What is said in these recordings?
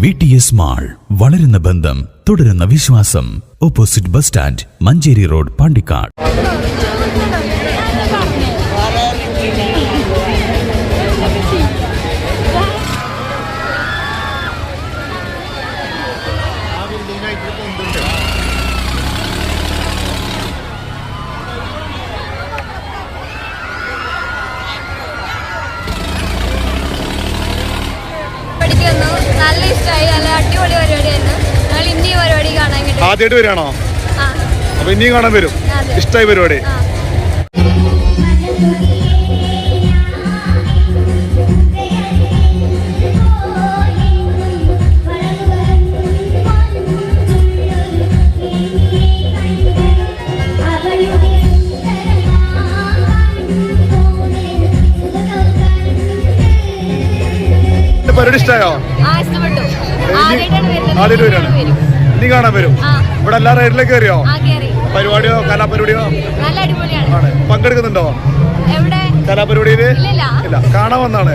VTS mall, വളരുന്ന ബന്ധം, തുടരുന്ന വിശ്വാസം. Opposite bus stand, Manjeri road, Pandikkad. നല്ല ഇഷ്ടമായി, നല്ല അടിപൊളി പരിപാടിയായിരുന്നു. ഞങ്ങൾ ഇനി പരിപാടി കാണാൻ കിട്ടും. ആദ്യമായിട്ട് വരികയാണോ? അപ്പൊ ഇനിയും കാണാൻ വരും. ഇഷ്ടമായി പരിപാടി? പരിപാടി ഇഷ്ടമായോ? ആദ്യമായിട്ട് വരികയാണ്. ഇനി കാണാൻ വരും. ഇവിടെ എല്ലാ റൈഡിലേക്ക് കയറിയോ? പരിപാടിയോ കലാപരിപാടിയോ ആണ്? പങ്കെടുക്കുന്നുണ്ടോ കലാപരിപാടിയില്? ഇല്ല, കാണാൻ വന്നാണ്.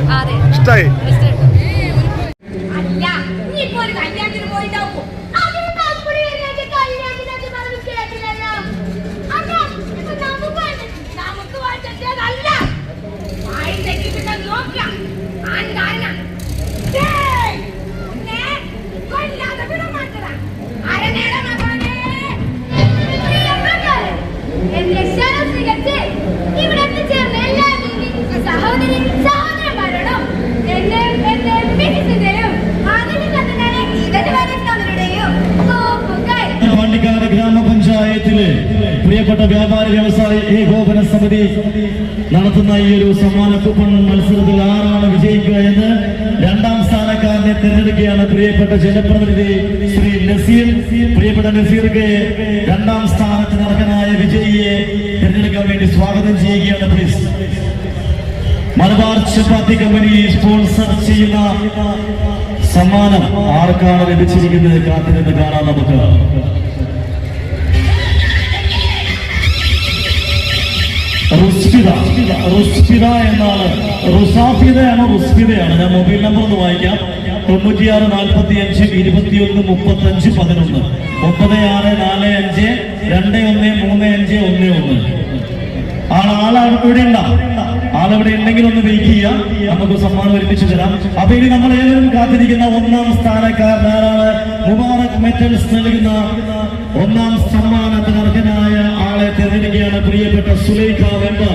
ഇഷ്ടായി? പാണ്ടിക്കാട് ഗ്രാമപഞ്ചായത്തിലെ പ്രിയപ്പെട്ട വ്യാപാരി വ്യവസായ ഏകോപന സമിതി നടത്തുന്ന ഈ ഒരു സമ്മാന കൂപ്പൺ മത്സരത്തിൽ ആരാണ് വിജയിക്കുക എന്ന് രണ്ടാം സ്ഥാനക്കാരനെ തിരഞ്ഞെടുക്കുകയാണ് പ്രിയപ്പെട്ട ജനപ്രതിനിധി ശ്രീ നസീർ. പ്രിയപ്പെട്ട നസീർക്ക് രണ്ടാം സ്ഥാനത്തിന് അർഹനായ വിജയിയെ തിരഞ്ഞെടുക്കാൻ വേണ്ടി സ്വാഗതം ചെയ്യുകയാണ്. Please. Malabar chapati company sponsor ചെയ്യുന്ന സമ്മാനം ആർക്കാണ് ലഭിച്ചിരിക്കുന്നത് കാത്തിരുന്ന് കാണാൻ നമുക്ക്. റുസ്ഫിദ എന്നാണ്. റുസാഫിദയാണോ റുസ്ഫിദയാണോ? ഞാൻ മൊബൈൽ നമ്പർ ഒന്ന് വായിക്കാം. 96 45 21 35 11 96 45 21 35 11. ആളെവിടെ ഉണ്ടെങ്കിൽ ഒന്ന് വെയിറ്റ് ചെയ്യാം, നമുക്ക് സമ്മാനം ഒരുമിച്ച് തരാം. അപ്പൊ ഇനി നമ്മൾ ഏവരും കാത്തിരിക്കുന്ന ഒന്നാം സ്ഥാനക്കാരനാണ്. മുബാറക് മെറ്റൽസ് നൽകുന്ന ഒന്നാം സമ്മാനത്തിന് അർഹനായ ആളെ തിരഞ്ഞെടുക്കുകയാണ് പ്രിയപ്പെട്ട സുലൈഖ വെമ്പർ.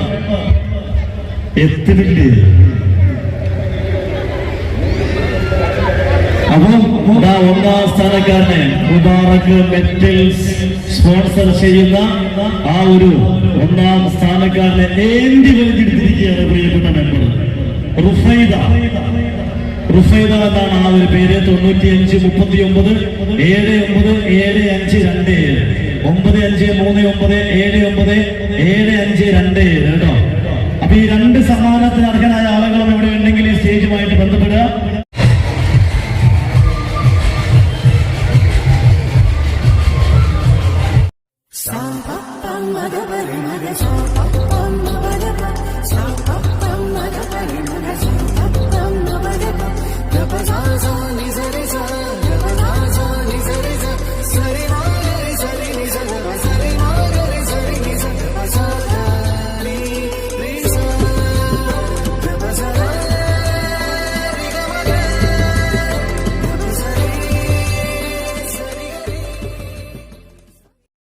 എത്തില്ലേ? അപ്പം ഒന്നാം സ്ഥാനക്കാരനെ മുബാറക് മെറ്റൽസ് സ്പോൺസർ ചെയ്യുന്ന ആ ഒരു ഒന്നാം സ്ഥാനക്കാരനെ ഏന്തി വലിച്ചെടുത്തിരിക്കുകയാണ് പ്രിയപ്പെട്ട മെമ്പർ റുഫൈദ. റുഫൈദ എന്നാണ് ആ ഒരു പേര്. 95 39 79 7527 9539 7527 കേട്ടോ. അപ്പൊ ഈ രണ്ട് സമ്മാനത്തിന് അർഹനായ ആളുകളും ഇവിടെ ഉണ്ടെങ്കിൽ ഈ സ്റ്റേജുമായിട്ട് ബന്ധപ്പെടുക.